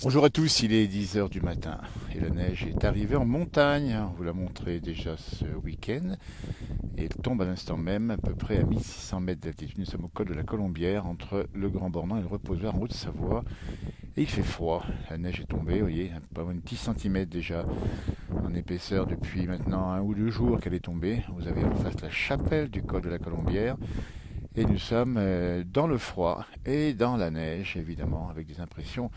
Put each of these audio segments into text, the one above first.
Bonjour à tous, il est 10 heures du matin et la neige est arrivée en montagne. On vous l'a montré déjà ce week-end et elle tombe à l'instant même à peu près à 1600 mètres d'altitude. Nous sommes au col de la Colombière entre le Grand Bornand et le Reposoir en Haute-Savoie et il fait froid. La neige est tombée, vous voyez, pas moins de 10 cm déjà en épaisseur depuis maintenant 1 ou 2 jours qu'elle est tombée. Vous avez en face la chapelle du col de la Colombière et nous sommes dans le froid et dans la neige évidemment avec des impressions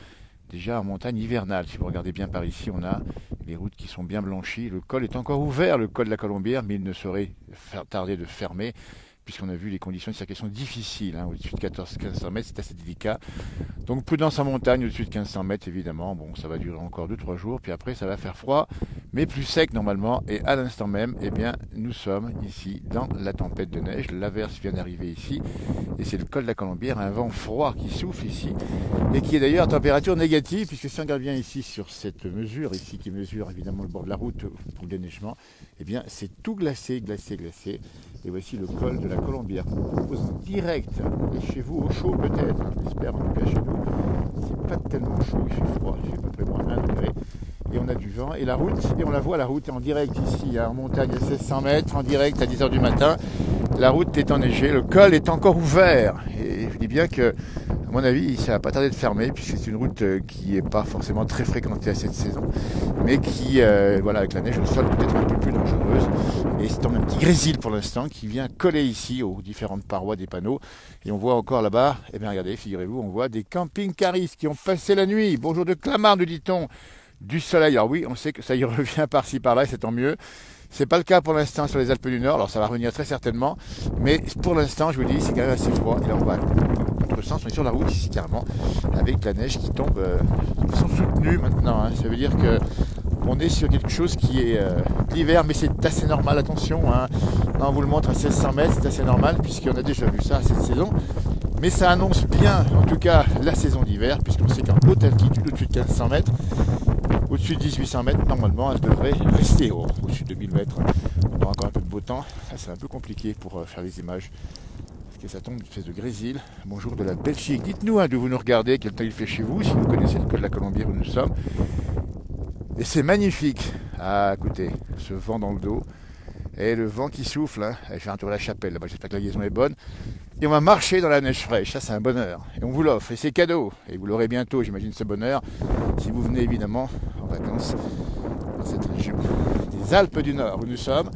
déjà en montagne hivernale. Si vous regardez bien par ici, on a les routes qui sont bien blanchies. Le col est encore ouvert, le col de la Colombière, mais il ne saurait tarder de fermer, puisqu'on a vu les conditions de circulation difficiles. Au-dessus de 14-1500 mètres, c'est assez délicat. Donc prudence en montagne, au-dessus de 1500 mètres, évidemment. Bon, ça va durer encore 2-3 jours, puis après, ça va faire froid, mais plus sec normalement. Et à l'instant même, eh bien, nous sommes ici dans la tempête de neige. L'averse vient d'arriver ici, et c'est le col de la Colombière, un vent froid qui souffle ici, et qui est d'ailleurs à température négative, puisque si on regarde bien ici sur cette mesure, ici qui mesure évidemment le bord de la route pour le déneigement, eh bien c'est tout glacé, glacé, glacé. Et voici le col de la Colombière qu'on vous propose en direct. Et chez vous, au chaud peut-être, j'espère en tout cas chez nous, c'est pas tellement chaud, il fait froid, il fait à peu près moins 1 degré. Et on a du vent, et la route, et on la voit la route en direct ici, en montagne à 1600 mètres, en direct à 10 heures du matin. La route est enneigée, le col est encore ouvert. Et je dis bien que, à mon avis, ça va pas tarder de fermer, puisque c'est une route qui n'est pas forcément très fréquentée à cette saison, mais qui, voilà, avec la neige au sol, peut-être un peu plus dangereuse. Et c'est un petit grésil pour l'instant qui vient coller ici aux différentes parois des panneaux. Et on voit encore là-bas, eh bien regardez, figurez-vous, on voit des camping-caristes qui ont passé la nuit. Bonjour de Clamart, nous dit-on, du soleil. Alors oui, on sait que ça y revient par-ci par-là, et c'est tant mieux. C'est pas le cas pour l'instant sur les Alpes du Nord, alors ça va revenir très certainement, mais pour l'instant, je vous dis, c'est quand même assez froid. Et là, on va contresens, on est sur la route ici carrément, avec la neige qui tombe de façon soutenue maintenant. Ça veut dire que on est sur quelque chose qui est l'hiver, mais c'est assez normal, attention. Là, on vous le montre à 1600 mètres, c'est assez normal, puisqu'on a déjà vu ça à cette saison. Mais ça annonce bien, en tout cas, la saison d'hiver, puisqu'on sait qu'en haute altitude, au-dessus de 1500 mètres, au-dessus de 1800 mètres, normalement, elle devrait rester haut. Au-dessus de 2000 mètres, on aura encore un peu de beau temps. Ça, c'est un peu compliqué pour faire les images, parce que ça tombe une espèce de grésil. Bonjour de la Belgique. Dites-nous d'où vous nous regardez, quel temps il fait chez vous, si vous connaissez le col de la Colombière où nous sommes. Et c'est magnifique. Ah, écoutez, ce vent dans le dos. Et le vent qui souffle, elle fait un tour à la chapelle, là-bas, j'espère que la liaison est bonne. Et on va marcher dans la neige fraîche, ça c'est un bonheur. Et on vous l'offre, et c'est cadeau. Et vous l'aurez bientôt, j'imagine, ce bonheur, si vous venez évidemment en vacances dans cette région des Alpes du Nord où nous sommes.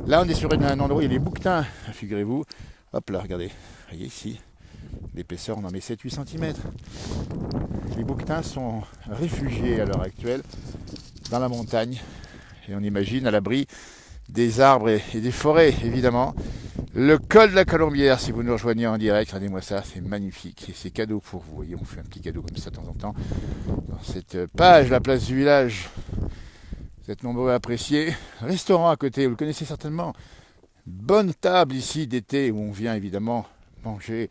Là on est sur un endroit où il y a les bouquetins, figurez-vous. Hop là, regardez, vous voyez ici, l'épaisseur on en met 7-8 cm. Les bouquetins sont réfugiés à l'heure actuelle dans la montagne. Et on imagine à l'abri des arbres et des forêts, évidemment. Le col de la Colombière, si vous nous rejoignez en direct, regardez-moi ça, c'est magnifique. Et c'est cadeau pour vous. Vous voyez, on fait un petit cadeau comme ça de temps en temps. Dans cette page, la place du village, vous êtes nombreux à apprécier. Restaurant à côté, vous le connaissez certainement. Bonne table ici d'été où on vient évidemment manger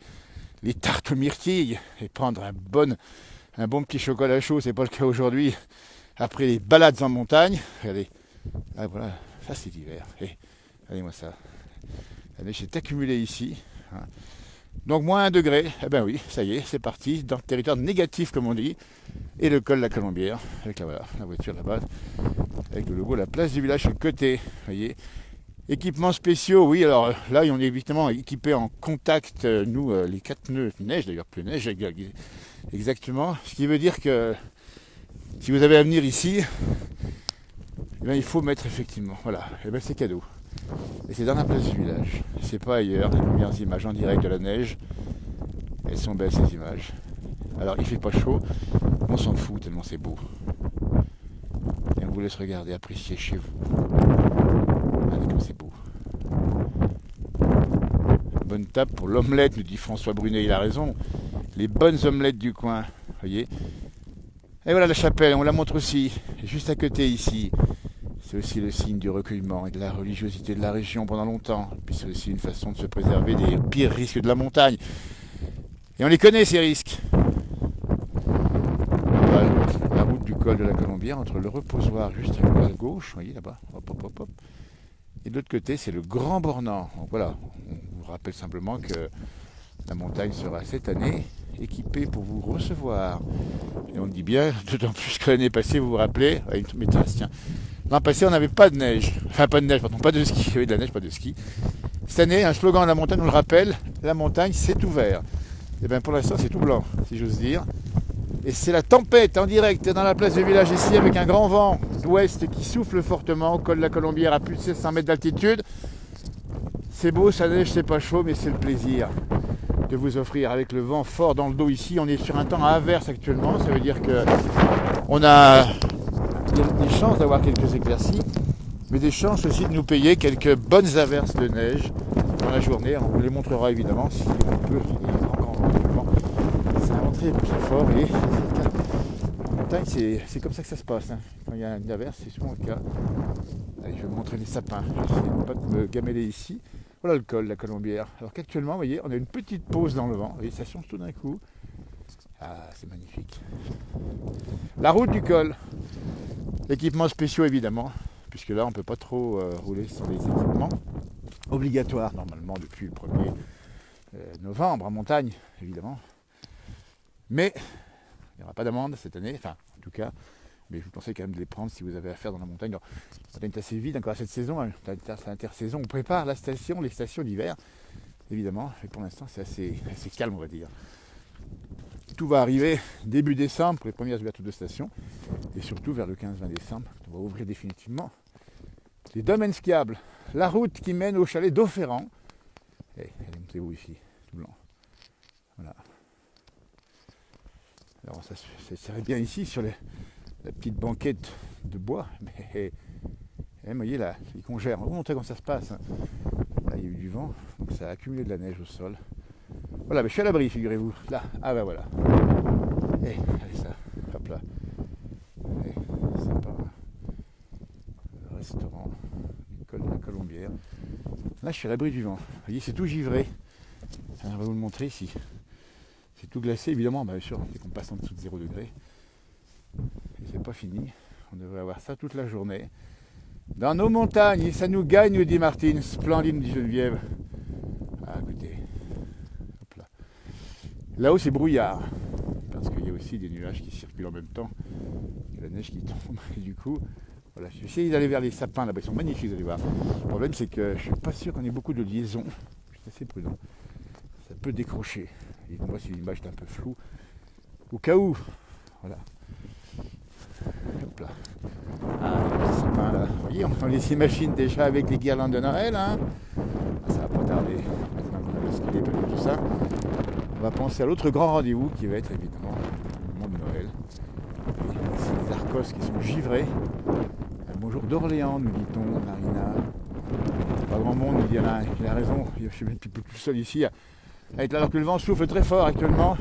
les tartes aux myrtilles et prendre un bon petit chocolat chaud. C'est pas le cas aujourd'hui. Après les balades en montagne, regardez, ah, voilà, ça c'est l'hiver. Et regardez-moi ça. La neige est accumulée ici. Donc moins 1 degré. Eh ben oui, ça y est, c'est parti. Dans le territoire négatif, comme on dit. Et le col de la Colombière. Avec la voiture là-bas. Avec le logo la place du village sur le côté. Vous voyez. Équipements spéciaux, oui. Alors là, on est évidemment équipés en contact. Nous, les 4 pneus neige, d'ailleurs, plus neige. Exactement. Ce qui veut dire que si vous avez à venir ici, eh bien, il faut mettre effectivement. Voilà. Et ben c'est cadeau. Et c'est dans la place du village. C'est pas ailleurs. Les premières images en direct de la neige. Elles sont belles ces images. Alors il fait pas chaud. On s'en fout tellement c'est beau. Et on vous laisse regarder, apprécier chez vous. Regardez comme c'est beau. Bonne table pour l'omelette, nous dit François Brunet, il a raison. Les bonnes omelettes du coin. Voyez. Et voilà la chapelle, on la montre aussi. Juste à côté ici. C'est aussi le signe du recueillement et de la religiosité de la région pendant longtemps. Puis c'est aussi une façon de se préserver des pires risques de la montagne. Et on les connaît ces risques. Voilà, la route du col de la Colombière entre le reposoir juste à gauche, vous voyez là-bas, hop, hop, hop, hop. Et de l'autre côté, c'est le Grand Bornand. Donc voilà, on vous rappelle simplement que la montagne sera cette année équipés pour vous recevoir. Et on dit bien, d'autant plus que l'année passée, vous vous rappelez, mais tiens, l'an passé on n'avait pas de neige, enfin pas de neige, pardon, pas de ski, il y avait de la neige, pas de ski. Cette année, un slogan à la montagne, on le rappelle, la montagne c'est ouvert. Et bien pour l'instant c'est tout blanc, si j'ose dire. Et c'est la tempête en direct dans la place du village ici avec un grand vent d'ouest qui souffle fortement au col de la Colombière à plus de 700 mètres d'altitude. C'est beau, ça neige, c'est pas chaud, mais c'est le plaisir de vous offrir avec le vent fort dans le dos ici. On est sur un temps à averse actuellement, ça veut dire que on a des chances d'avoir quelques éclaircies, mais des chances aussi de nous payer quelques bonnes averses de neige dans la journée. On vous les montrera évidemment si on peut. Il y a encore du vent. C'est un vent très fort et en montagne c'est comme ça que ça se passe. Hein. Quand il y a une averse, c'est souvent le cas. Allez, je vais vous montrer les sapins. J'essaie de ne pas me gameler ici. Voilà le col, la Colombière. Alors qu'actuellement, vous voyez, on a une petite pause dans le vent et ça change tout d'un coup. Ah, c'est magnifique. La route du col. Équipements spéciaux évidemment, puisque là on ne peut pas trop rouler sans les équipements. Obligatoires normalement depuis le 1er novembre en montagne, évidemment. Mais il n'y aura pas d'amende cette année, enfin en tout cas. Mais je vous conseille quand même de les prendre si vous avez affaire dans la montagne. On est assez vide encore cette saison, hein. C'est l'intersaison. On prépare la station, les stations d'hiver, évidemment. Et pour l'instant, c'est assez calme, on va dire. Tout va arriver début décembre pour les premières ouvertures de stations. Et surtout vers le 15-20 décembre, on va ouvrir définitivement les domaines skiables. La route qui mène au chalet d'Auferrand. Et elle est montée où ici, tout blanc. Voilà. Alors ça serait bien ici sur la petite banquette de bois, mais vous voyez là, il congère. On va vous montrer comment ça se passe. Hein. Là, il y a eu du vent, donc ça a accumulé de la neige au sol. Voilà, mais je suis à l'abri, figurez-vous. Là, ah ben voilà. Et allez ça, hop là. Et, sympa. Le restaurant du col de la Colombière. Là, je suis à l'abri du vent. Vous voyez, c'est tout givré. Alors, on va vous le montrer ici. C'est tout glacé, évidemment, bien sûr, dès qu'on passe en dessous de 0 degré. Et c'est pas fini. On devrait avoir ça toute la journée. Dans nos montagnes, et ça nous gagne, nous dit Martine. Splendide, dit Geneviève. Ah, écoutez. Hop là. Là-haut, c'est brouillard. Parce qu'il y a aussi des nuages qui circulent en même temps. Il y a la neige qui tombe. Et du coup, voilà. Je vais essayer d'aller vers les sapins là-bas. Ils sont magnifiques, vous allez voir. Le problème, c'est que je ne suis pas sûr qu'on ait beaucoup de liaisons. Je suis assez prudent. Ça peut décrocher. Et moi, si l'image est un peu floue. Au cas où. Voilà. Hop là. Ah, les sapins là. Vous voyez, on les imagine déjà avec les guirlandes de Noël. Hein. Ah, ça va pas tarder. Maintenant qu'on a basculé par tout ça, on va penser à l'autre grand rendez-vous qui va être évidemment le moment de Noël. Et ici les Arcos qui sont givrés. Un bonjour d'Orléans, nous dit-on, Marina. Pas grand monde, nous dit Alain. Il a raison, je suis un petit peu tout seul ici. Alors que le vent souffle très fort actuellement,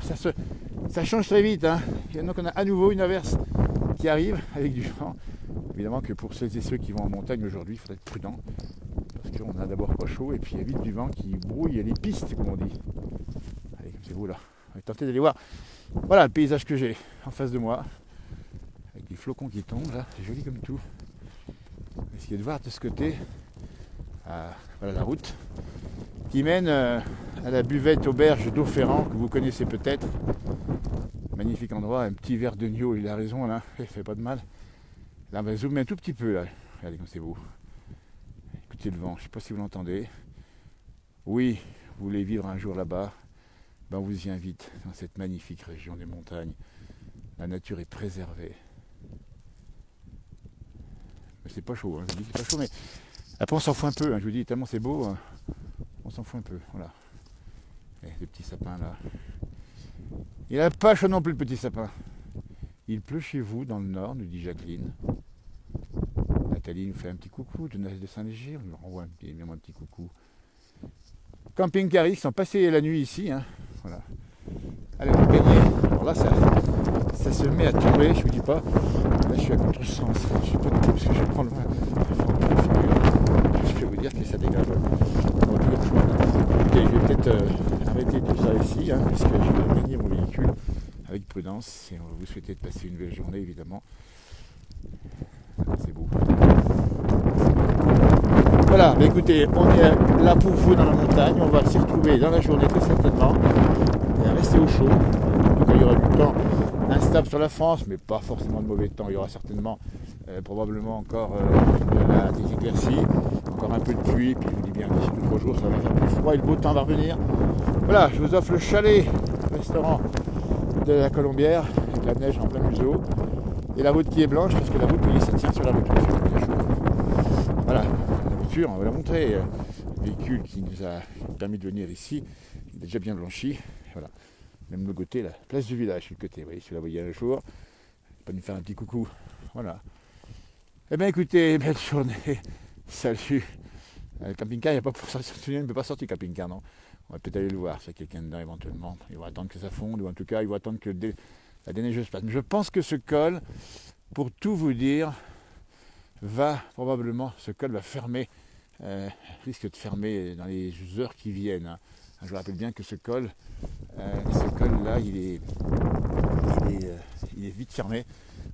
ça change très vite. Hein. Et donc on a à nouveau une averse qui arrive avec du vent. Évidemment que pour celles et ceux qui vont en montagne aujourd'hui, il faudrait être prudent. Parce qu'on a d'abord pas chaud et puis il y a vite du vent qui brouille les pistes, comme on dit. Allez, c'est vous là. On va tenter d'aller voir. Voilà le paysage que j'ai en face de moi. Avec des flocons qui tombent là, c'est joli comme tout. On va essayer de voir de ce côté. Voilà la route qui mène à la buvette auberge d'Auferrand que vous connaissez peut-être. Magnifique endroit, un petit verre de Nio, il a raison là, il fait pas de mal. Là on va zoomer un tout petit peu là, regardez comme c'est beau. Écoutez le vent, je ne sais pas si vous l'entendez. Oui, vous voulez vivre un jour là-bas, ben on vous y invite dans cette magnifique région des montagnes. La nature est préservée. Mais c'est pas chaud, hein, je vous dis c'est pas chaud, mais après on s'en fout un peu, hein, je vous dis tellement c'est beau, hein, on s'en fout un peu, voilà. Et des petits sapins là. Il n'a pas chaud non plus le petit sapin. Il pleut chez vous dans le nord, nous dit Jacqueline. Nathalie nous fait un petit coucou de Saint-Léger, on lui renvoie évidemment un petit coucou. Camping Carix, ils sont passés la nuit ici. Hein. Voilà. Allez, on va gagner. Alors là, ça se met à tomber, je vous dis pas. Là, je suis à contre-sens. Je sais pas du tout parce que je prends le vent. Je peux vous dire que ça dégage. Bon, écoutez, je vais peut-être arrêter tout ça ici, hein, puisque je vais gagner mon véhicule avec prudence. Et on va vous souhaiter de passer une belle journée, évidemment. C'est beau. Voilà, bah écoutez, on est là pour vous dans la montagne. On va s'y retrouver dans la journée très certainement. Et restez au chaud. quand il y aura du temps instable sur la France, mais pas forcément de mauvais temps. Il y aura certainement, probablement encore des éclaircies, encore un peu de pluie, puis je vous dis bien, d'ici 2-3 jours, ça va faire plus froid et le beau temps va revenir. Voilà, je vous offre le chalet, restaurant de la Colombière, avec la neige en plein museau, et la route qui est blanche, parce que la route, oui, ça tient sur la route. Voilà, la voiture, on va la montrer. Le véhicule qui nous a permis de venir ici, il est déjà bien blanchi. Voilà. Même le côté, la place du village, sur le côté, vous voyez, si vous la voyez un jour, pas nous faire un petit coucou. Voilà. Eh bien écoutez, belle journée. Salut. Le camping-car, il n'y a pas pour sortir, il ne peut pas sortir le camping-car, non. On va peut-être aller le voir, s'il y a quelqu'un dedans éventuellement. Il va attendre que ça fonde, ou en tout cas, il va attendre que la déneigeuse passe. Mais je pense que ce col, pour tout vous dire, ce col va fermer, risque de fermer dans les heures qui viennent. Hein. Je vous rappelle bien que ce col là, il est vite fermé.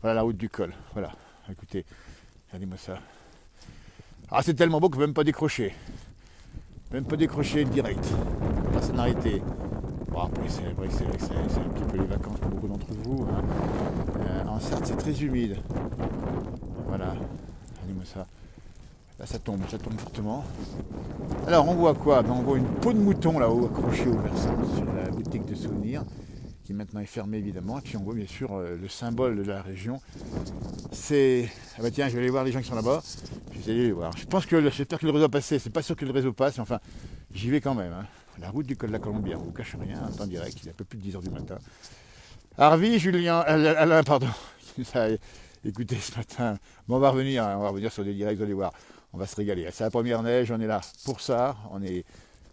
Voilà la route du col. Voilà, écoutez, regardez-moi ça. Ah, c'est tellement beau que je ne peux même pas décrocher. Même pas décrocher direct. Pas s'en arrêter. Bon, après, c'est vrai que c'est un petit peu les vacances pour beaucoup d'entre vous. Hein. En Sarthe, c'est très humide. Voilà, regardez-moi ça. Là, ça tombe fortement. Alors, on voit quoi? On voit une peau de mouton là-haut, accrochée au versant sur la boutique de souvenirs, qui maintenant est fermée évidemment. Et puis, on voit bien sûr le symbole de la région. C'est... Ah bah tiens, je vais aller voir les gens qui sont là-bas. Je vais aller les voir. J'espère que le réseau a passé. C'est pas sûr que le réseau passe, mais enfin, j'y vais quand même. Hein. La route du col de la Colombière, on ne vous cache rien, en temps direct, il est un peu plus de 10h du matin. Harvey, Julien, Alain, pardon. Écoutez, ce matin, bon, on va revenir sur des directs, vous allez voir. On va se régaler. C'est la première neige, on est là pour ça. On est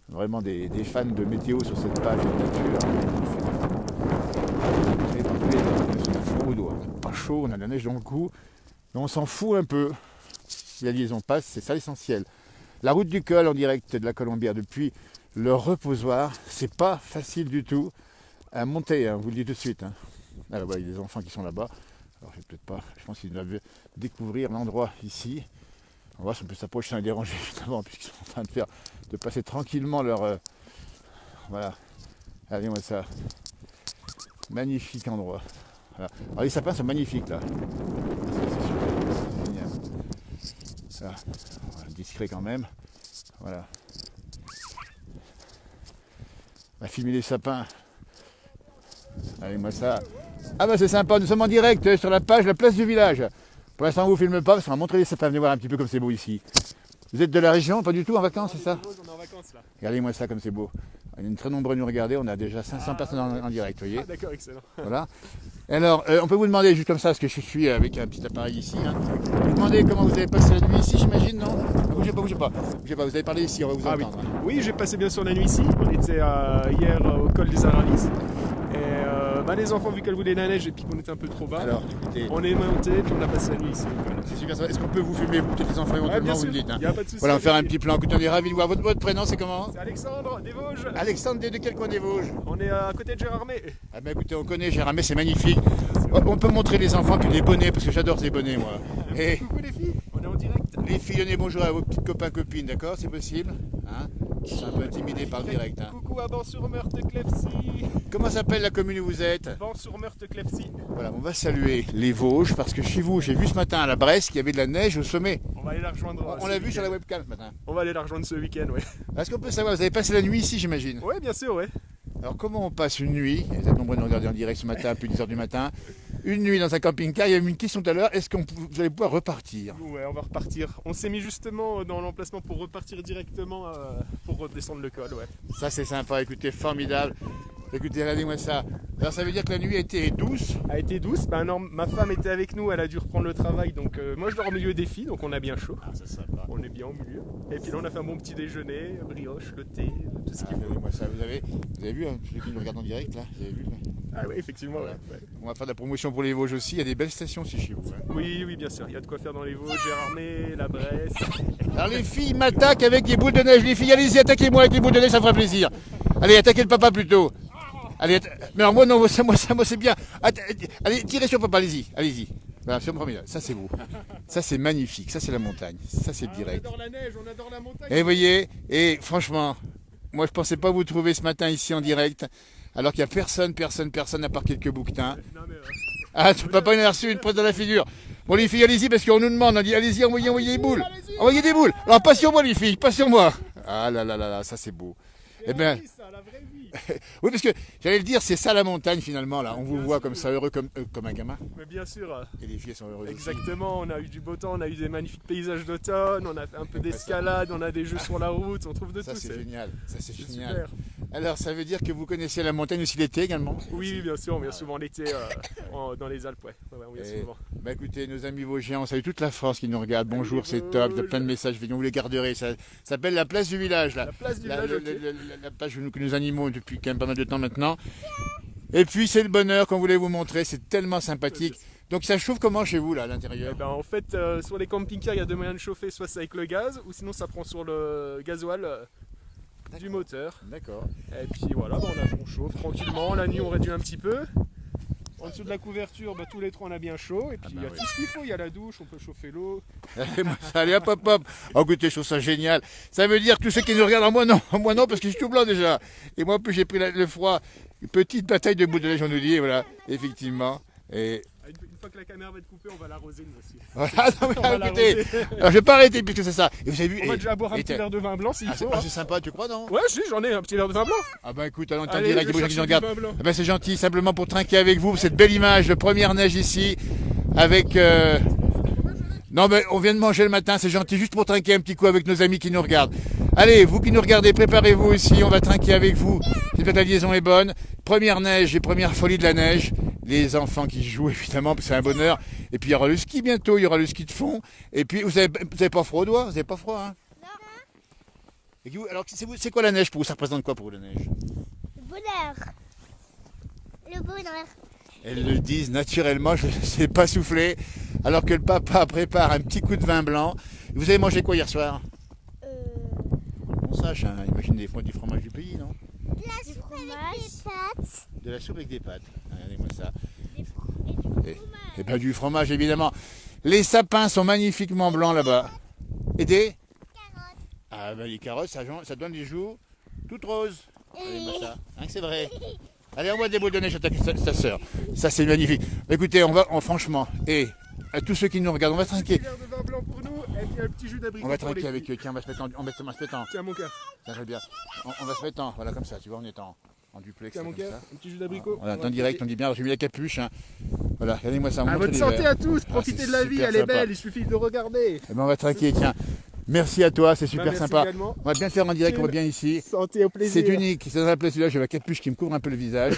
vraiment des fans de météo sur cette page de nature. On n'a pas chaud, on a de la neige dans le cou. Mais on s'en fout un peu. Si la liaison passe, c'est ça l'essentiel. La route du col en direct de la Colombière depuis le reposoir, c'est pas facile du tout à monter, hein, vous le dis tout de suite. Hein. Alors voilà, il y a des enfants qui sont là-bas. Alors je pense qu'ils doivent découvrir l'endroit ici. On va voir si on peut s'approcher sans les déranger justement, puisqu'ils sont en train de passer tranquillement leur... voilà. Regardez-moi ça. Magnifique endroit. Voilà. Alors les sapins sont magnifiques là. C'est génial. Ça, voilà, discret quand même. Voilà. On va filmer les sapins. Regardez-moi ça. Ah bah c'est sympa, nous sommes en direct sur la page La Place du Village. Pour l'instant, on ne vous filme pas parce qu'on va montrer les sapins. Venez voir un petit peu comme c'est beau ici. Vous êtes de la région, pas du tout en vacances, c'est ça? On est en vacances là. Regardez-moi ça comme c'est beau. On est très nombreux à nous regarder, on a déjà 500 personnes en direct, vous voyez. Ah, d'accord, excellent. Voilà. Alors, on peut vous demander juste comme ça, parce que je suis avec un petit appareil ici. Hein. Vous demandez comment vous avez passé la nuit ici, j'imagine, non? Bougez pas. Bougez pas, vous avez parlé ici, on va vous entendre. Oui, oui, j'ai passé bien sûr la nuit ici. On était hier au col des Aralis. Et les enfants, vu qu'elles voulaient la neige et puis qu'on était un peu trop bas, Alors, écoutez, on est monté puis on a passé la nuit ici. c'est super ça. Est-ce qu'on peut vous filmer, vous, peut-être les enfants éventuellement, vous le dites, hein. Il n'y a pas de souci. Voilà, on va faire un petit plan. Écoutez, on est ravis de voir votre prénom, c'est comment? C'est Alexandre des Vosges. Alexandre, de quel coin des Vosges? On est à côté de Gérardmer. Ah ben écoutez, on connaît Gérardmer, c'est magnifique. On peut montrer les enfants puis les bonnets, parce que j'adore ces bonnets, moi. Et Coucou les filles, on est en direct. les filles, donnez bonjour à vos petits copains, copines, d'accord? C'est possible, hein? Ils sont un peu intimidés par le direct, hein. Coucou à Ban-sur-Meurthe-Clefsy. Comment s'appelle la commune où vous êtes? Ban-sur-Meurthe-Clefsy. Voilà, on va saluer les Vosges, parce que chez vous, j'ai vu ce matin à la Bresse qu'il y avait de la neige au sommet. On va aller la rejoindre. On l'a vu sur la webcam ce matin. On va aller la rejoindre ce week-end, ouais. Est-ce qu'on peut savoir, vous avez passé la nuit ici, j'imagine? Ouais, bien sûr, ouais. Alors comment on passe une nuit, vous êtes nombreux à nous regarder en direct ce matin, plus 10h du matin, une nuit dans un camping-car, il y a eu une question tout à l'heure, est-ce que vous allez pouvoir repartir? Ouais, on va repartir. On s'est mis justement dans l'emplacement pour repartir directement pour redescendre le col, ouais. Ça c'est sympa, écoutez, formidable. Écoutez, regardez-moi ça. Alors ça veut dire que la nuit a été douce? A été douce. Ben non, ma femme était avec nous, elle a dû reprendre le travail, donc moi je dors au milieu des filles, donc on a bien chaud. Ah, c'est sympa. On est bien au milieu. Et puis là on a fait un bon petit déjeuner, brioche, le thé, tout ce qu'il faut. Regardez-moi ça, vous avez vu, hein, ceux qui nous regardent en direct là, vous avez vu là. Ah oui, effectivement, Voilà. ouais. On va faire de la promotion pour les Vosges aussi, il y a des belles stations aussi chez vous. Hein. Oui, oui, bien sûr, il y a de quoi faire dans les Vosges, Gérardmer, la Bresse. Alors les filles m'attaquent avec des boules de neige, les filles allez-y, attaquez-moi avec les boules de neige, ça me fera plaisir. Allez, attaquez le papa plutôt. Allez, mais alors moi non, moi c'est bien. Allez, tirez sur papa, allez-y. Voilà, c'est formidable. Ça c'est beau. Ça c'est magnifique. Ça c'est la montagne. Ça c'est direct. On adore la neige, on adore la montagne. Et vous voyez, et franchement, moi je pensais pas vous trouver ce matin ici en direct. alors qu'il n'y a personne à part quelques bouquetins. Non, mais, Ah, ton papa il a reçu une presse dans la figure. Bon les filles, allez-y parce qu'on nous demande, on dit allez-y, envoyez des boules. Envoyez des boules. Alors pas sur moi les filles, pas sur moi. Ah là là là là, ça c'est beau. Eh bien, ça, la vraie vie. oui parce que j'allais le dire, c'est ça la montagne finalement là. On vous voit comme ça heureux comme un gamin. Mais bien sûr. Et les filles elles sont heureuses. Exactement, on a eu du beau temps, on a eu des magnifiques paysages d'automne, on a fait un peu d'escalade, on a des jeux sur la route, on trouve de Ça tout. c'est génial, ça c'est C'est génial. super. Alors ça veut dire que vous connaissez la montagne aussi l'été également? Oui, oui, bien sûr, on vient souvent l'été dans les Alpes, ouais. Ouais, on vient souvent. Bah écoutez, nos amis vosgiens, on salue toute la France qui nous regarde. Bonjour, c'est top, il y a plein de messages, vous les garderez. Ça s'appelle la place du village là. La place du village, ok. La page que nous animons depuis quand même pas mal de temps maintenant. Et puis c'est le bonheur qu'on voulait vous montrer, c'est tellement sympathique. Donc ça chauffe comment chez vous là à l'intérieur? Eh ben, en fait, sur les camping-cars, il y a deux moyens de chauffer, soit c'est avec le gaz, ou sinon ça prend sur le gasoil du moteur. D'accord. Et puis voilà, on chauffe tranquillement, la nuit on réduit un petit peu. En dessous de la couverture, tous les trois on a bien chaud, et puis il y a tout ce qu'il faut, il y a la douche, on peut chauffer l'eau. Allez hop hop hop. Oh écoutez, je trouve ça génial. Ça veut dire tous ceux qui nous regardent, moi non parce que je suis tout blanc déjà. Et moi en plus j'ai pris le froid. Une petite bataille de boules de neige on nous dit, et voilà, effectivement. Et Une fois que la caméra va être coupée, on va l'arroser nous aussi. voilà, non, On va mais écoutez, l'arroser. alors, je vais pas arrêter puisque c'est ça. Et vous avez vu, On va déjà boire un petit verre de vin blanc s'il faut. c'est sympa, tu crois non? Ouais, si, j'en ai un petit verre de vin blanc. Ah bah écoute, allons en Allez, direct, je les gens vais qui nous chercher du regardent. vin blanc. Ah bah, c'est gentil, simplement pour trinquer avec vous, cette belle image de première neige ici, avec... Non mais on vient de manger le matin, c'est gentil, juste pour trinquer un petit coup avec nos amis qui nous regardent. Allez, vous qui nous regardez, préparez-vous aussi, on va trinquer avec vous. J'espère que la liaison est bonne. Première neige et première folie de la neige. Les enfants qui jouent évidemment, c'est un bonheur. Et puis il y aura le ski bientôt, il y aura le ski de fond. Et puis vous avez pas froid aux doigts? Vous avez pas froid hein? Non. Et alors c'est quoi la neige pour vous? Ça représente quoi pour vous la neige? Le bonheur. Le bonheur. Elles le disent naturellement, je ne sais pas souffler. Alors que le papa prépare un petit coup de vin blanc. Vous avez mangé quoi hier soir? On sache, hein, imagine du fromage du pays, non? De la soupe avec des pâtes. De la soupe avec des pâtes. Regardez-moi ça. Et du fromage. Et bien du fromage, évidemment. Les sapins sont magnifiquement blancs là-bas. Et des Carottes. Ah ben les carottes, ça donne des joues toutes roses. Regardez-moi ça. Hein, que c'est vrai. Allez, envoie des boules de neige à ta soeur. Ça, c'est magnifique. Écoutez, franchement, et à tous ceux qui nous regardent, on va Un trinquer. petit verre de vin blanc pour nous, et puis un petit jus d'abricot. On va pour les trinquer avec filles. eux. Tiens, on va se mettre en. Tiens, mon cœur. Ça va bien. On va se mettre en. Voilà, comme ça, tu vois, on est en duplex. Tiens, là, mon comme cœur. ça. Un petit jus d'abricot. Voilà, en direct, on dit bien, j'ai mis la capuche. Hein. Voilà, regardez-moi ça. on À montre votre les santé verres. à tous, Ah, profitez c'est de la vie, super elle est sympa. belle, il suffit de le regarder. Eh ben, on va trinquer, tiens. Merci à toi, c'est super merci sympa. également. On va bien faire en direct, on va bien ici. Santé au plaisir. C'est unique, c'est dans la place là, j'ai la capuche qui me couvre un peu le visage.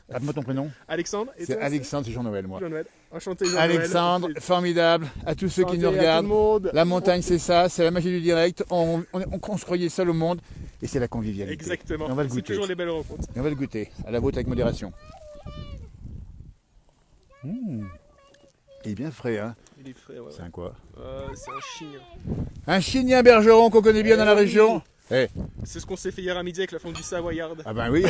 Rappelle-moi ton prénom. Alexandre. Et C'est toi, Alexandre, c'est Jean-Noël, moi. Jean-Noël. Enchanté, Jean-Noël. Alexandre, formidable. À tous ceux qui Santé nous à tout regardent. le monde. La montagne, c'est ça, c'est la magie du direct. On se croyait seul au monde et c'est la convivialité. Exactement. Et on va le C'est goûter. toujours les belles rencontres. Et on va le goûter. À la vôtre avec modération. Il est bien frais, hein. Il est frais, ouais. C'est un quoi? C'est un chignon. Un chignin bergeron qu'on connaît bien dans la oui. région. Eh, C'est ce qu'on s'est fait hier à midi avec la fondue savoyarde. ah ben oui,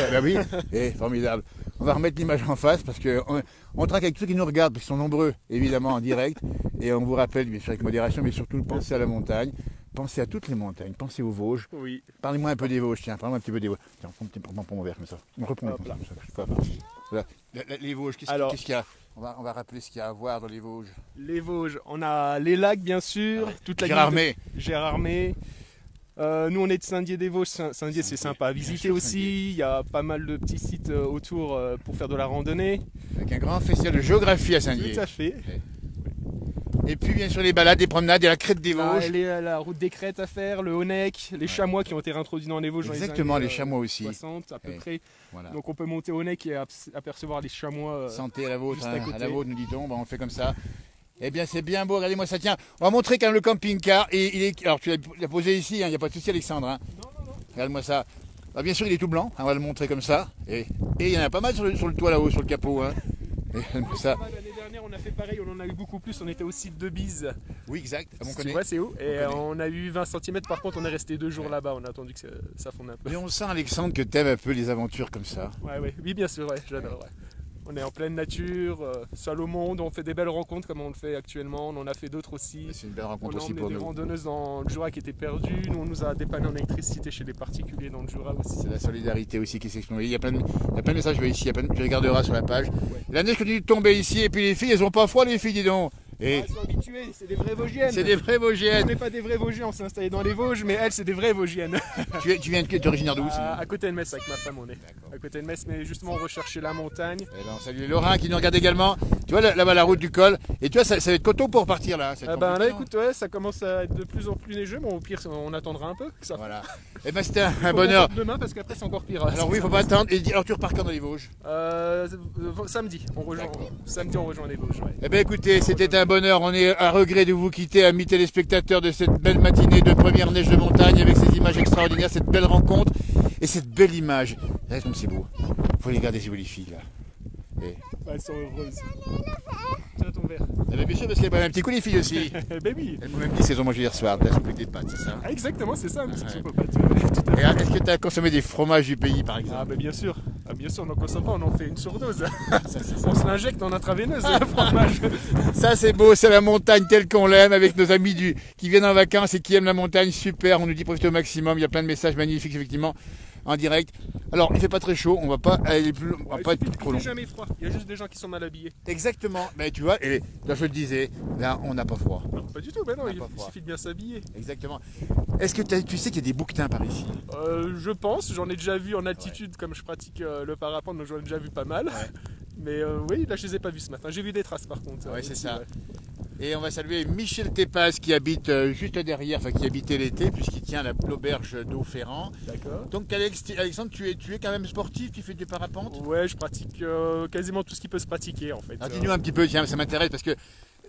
formidable. On va remettre l'image en face parce que on trinque avec ceux qui nous regardent, parce qu'ils sont nombreux, évidemment, en direct. Et on vous rappelle, bien sûr, avec modération, mais surtout, pensez à la montagne. Pensez à toutes les montagnes, pensez aux Vosges. Oui. Parlez-moi un peu des Vosges, tiens, parlez-moi un petit peu des Vosges. Tiens, prends mon verre comme ça. On reprend Hop comme là. ça. Je sais pas. Voilà. Les Vosges, Alors. qu'est-ce qu'il y a? On va rappeler ce qu'il y a à voir dans les Vosges. Les Vosges, on a les lacs bien sûr, toute la Gérardmer. Gérardmer. Nous on est de Saint-Dié-des-Vosges, Saint-Dié c'est sympa à bien visiter sûr, aussi, il y a pas mal de petits sites autour pour faire de la randonnée. Avec un grand festival de géographie à Saint-Dié. Tout à fait. Et puis bien sûr les balades, les promenades et la crête des Là, Vosges. elle est à la route des Crêtes à faire, le Honeck, les chamois qui ont été réintroduits dans les Vosges Exactement, dans les les chamois aussi. 60 à peu Ouais. près. Voilà. Donc on peut monter au Honeck et apercevoir les chamois. Santé à la vôtre, juste à hein, côté. à la vôtre, nous dit-on, on fait comme ça. Eh bien c'est bien beau, regardez-moi ça, tiens. On va montrer quand même le camping-car. Et alors tu l'as posé ici, il n'y a pas de souci Alexandre. Hein. Non. Regarde-moi ça. Ah, bien sûr il est tout blanc, hein, on va le montrer comme ça. Et il y en a pas mal sur le toit là-haut, sur le capot. Hein. Et regarde-moi ça. L'année dernière on a fait pareil, on en a eu beaucoup plus, on était au site de Bise. Oui exact, on Tu connaît. vois c'est où? Et connaît. on a eu 20 cm, par contre on est resté 2 jours là-bas, on a attendu que ça fonde un peu. Mais on sent Alexandre que t'aimes un peu les aventures comme ça. Ouais, oui bien sûr, ouais, j'adore. Ouais. On est en pleine nature, seul au monde, on fait des belles rencontres comme on le fait actuellement, on en a fait d'autres aussi. C'est une belle On rencontre a aussi emmené pour des nous. randonneuses dans le Jura qui étaient perdues, nous on nous a dépanné en électricité chez des particuliers dans le Jura aussi. C'est la solidarité aussi qui s'exprime. Il y a plein de messages ici, tu regarderas sur la page. La neige continue de tomber ici et puis les filles, elles ont pas froid les filles, dis donc. Et Elles sont habituées, c'est des vraies Vosgiennes. c'est des vraies On Vosgiennes. n'est pas des vrais Vosgiens, on s'est installé dans les Vosges, mais elles c'est des vraies Vosgiennes. Tu viens de originaire d'où sinon? À côté de Metz avec ma femme on est. D'accord. À côté de Metz, mais justement on recherchait la montagne. Eh ben, on salue Laurent qui nous regarde également. Tu vois là-bas la route du col. Et tu vois, ça va être coton pour partir là. Ça va être Là compliqué, non? écoute, ouais, ça commence à être de plus en plus neigeux, mais au pire on attendra un peu. Que ça. Voilà. Et ben c'était un Faut bonheur. qu'on parte demain parce qu'après c'est encore pire. Alors oui, il faut pas attendre. Et alors tu repars quand dans les Vosges? Samedi, on rejoint les Vosges. Ouais. Eh bien écoutez, c'était un bonheur. On est à regret de vous quitter, amis téléspectateurs, de cette belle matinée de première neige de montagne avec ces images extraordinaires, cette belle rencontre et cette belle image. Regarde comme c'est beau. Faut les garder ces jolies filles là. Et... Elles sont heureuses. Tiens ton verre. Eh bien, bien sûr, parce qu'elles prennent un petit coup les filles aussi. Baby. Elles m'ont même dit qu'elles ont mangé hier soir, de la soupe avec des pâtes, c'est ça? Ah, exactement, c'est ça, une petite Ouais. soupe aux pâtes. Tout à fait. Et est-ce que tu as consommé des fromages du pays par exemple? Ah bah bien sûr, on n'en consomme pas, on en fait une surdose. On se l'injecte dans intraveineuse, le fromage. Ça c'est beau, c'est la montagne telle qu'on l'aime avec nos amis qui viennent en vacances et qui aiment la montagne, super, on nous dit profiter au maximum, il y a plein de messages magnifiques effectivement en direct. Alors il fait pas très chaud, on va pas aller plus, on va pas être trop Il long. fait jamais froid, il y a juste des gens qui sont mal habillés. Exactement, mais tu vois, et là je le disais, là on n'a pas froid. Non, pas du tout, bah non, Ah, il pas froid. suffit de bien s'habiller. Exactement. Est-ce que tu sais qu'il y a des bouquetins par ici? Je pense, j'en ai déjà vu en altitude comme je pratique le parapente, donc j'en ai déjà vu pas mal. Mais oui, là je les ai pas vus ce matin, j'ai vu des traces par contre. Ouais, c'est aussi, ça. ouais. Et on va saluer Michel Tepaz qui habite juste derrière, enfin qui habitait l'été puisqu'il tient l'auberge d'Eau-Ferrand. D'accord. Donc Alexandre, tu es quand même sportif, tu fais du parapente? Ouais, je pratique quasiment tout ce qui peut se pratiquer en fait. Alors dis-nous un petit peu, tiens, ça m'intéresse parce que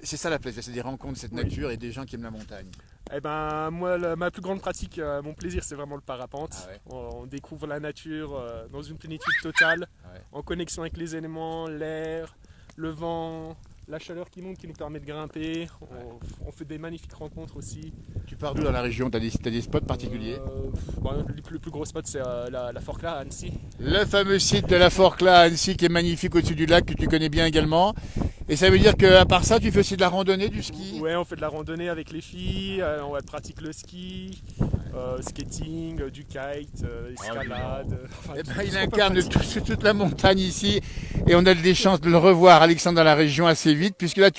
c'est ça la plaisir, c'est des rencontres, cette Oui. nature et des gens qui aiment la montagne. Eh ben moi ma plus grande pratique, mon plaisir c'est vraiment le parapente. Ah ouais. On découvre la nature dans une plénitude totale, Ouais. en connexion avec les éléments, l'air, le vent, la chaleur qui monte qui nous permet de grimper. On fait des magnifiques rencontres aussi. Tu pars d'où dans la région? T'as des spots particuliers? Le plus gros spot c'est la Forclaz à Annecy. Le fameux site de la Forclaz à Annecy qui est magnifique au-dessus du lac, que tu connais bien également. Et ça veut dire qu'à part ça, tu fais aussi de la randonnée, du ski? Ouais, on fait de la randonnée avec les filles, on pratique le ski, skating, du kite, escalade. Enfin, Eh ben, tout il ce qu'on peut incarne pratiquer. toute la montagne ici et on a des chances de le revoir, Alexandre, dans la région assez vite, puisque là,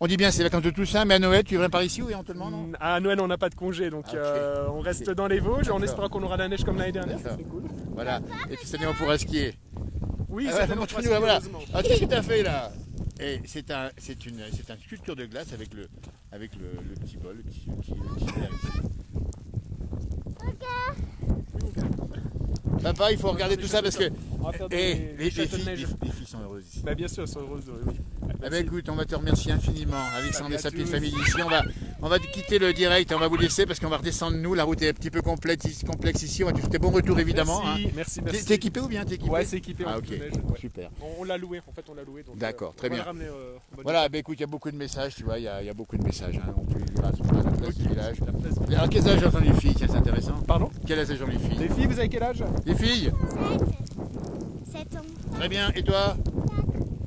on dit bien c'est les vacances de Toussaint, mais à Noël, tu viens par ici ou éventuellement, non? À Noël, on n'a pas de congé, donc Ah, ok. on reste dans les Vosges en D'accord. espérant qu'on aura la neige comme l'année dernière. D'accord. C'est cool. Voilà. Et puis cette année, on pourra skier. Oui, Ah c'est ouais, vraiment montre-nous, pratique, voilà. heureusement. Ah, qu'est-ce que tu as fait là? Et c'est une sculpture de glace avec le petit bol, le petit verre ici. Papa, il faut regarder tout ça parce que On va faire eh, des châteaux de neige. les filles sont heureuses ici. Bah, bien sûr, elles sont heureuses. Oui. Eh ben, écoute, on va te remercier infiniment, Alexandre Salut et à sa petite tous. famille ici. On va quitter le direct, on va vous laisser parce qu'on va redescendre nous. La route est un petit peu complexe ici. On va te souhaiter bon retour évidemment. Merci, Hein. merci. T'es équipé ou bien t'es équipé? Ouais, c'est équipé. Ah en ok, tout neige, ouais. super. On l'a loué, en fait, on l'a loué. donc, D'accord, très on va bien. le ramener, en bonne Voilà, ben écoute, il y a beaucoup de messages, tu vois, il y a beaucoup de messages. Hein. On va à la place du village. la place. Alors, quel âge ont les filles? Tiens, c'est intéressant. Pardon? Quel âge ont les filles? Les filles, vous avez quel âge? Les filles? 7 ans. Très bien, et toi?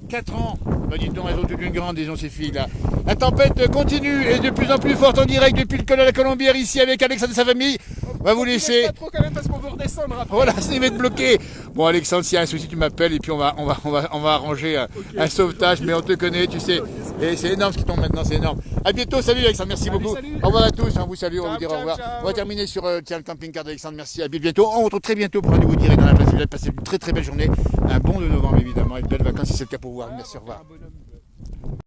4 ans. Bah dites donc, elles ont toute une grande, disons, ces filles-là. La tempête continue et de plus en plus forte en direct depuis le col de la Colombière ici avec Alexandre et sa famille. On va vous laisser. Pas trop quand même parce qu'on veut redescendre après. Voilà, ça va être bloqué. Bon, Alexandre, s'il y a un souci, tu m'appelles et puis on va arranger un sauvetage, mais on te connaît, tu sais. Et c'est énorme ce qui tombe maintenant, c'est énorme. À bientôt, salut Alexandre, merci Salut, beaucoup. salut. Au revoir à tous, on vous salue, on Ciao, vous dit au ciao, revoir. ciao. On va terminer sur le camping-car d'Alexandre, merci, à bientôt. On se retrouve très bientôt pour un nouveau direct dans la place du village. Passez une très très belle journée, un bon de novembre évidemment, et de belles vacances si c'est le cas pour vous. Merci, au revoir. Un bonhomme.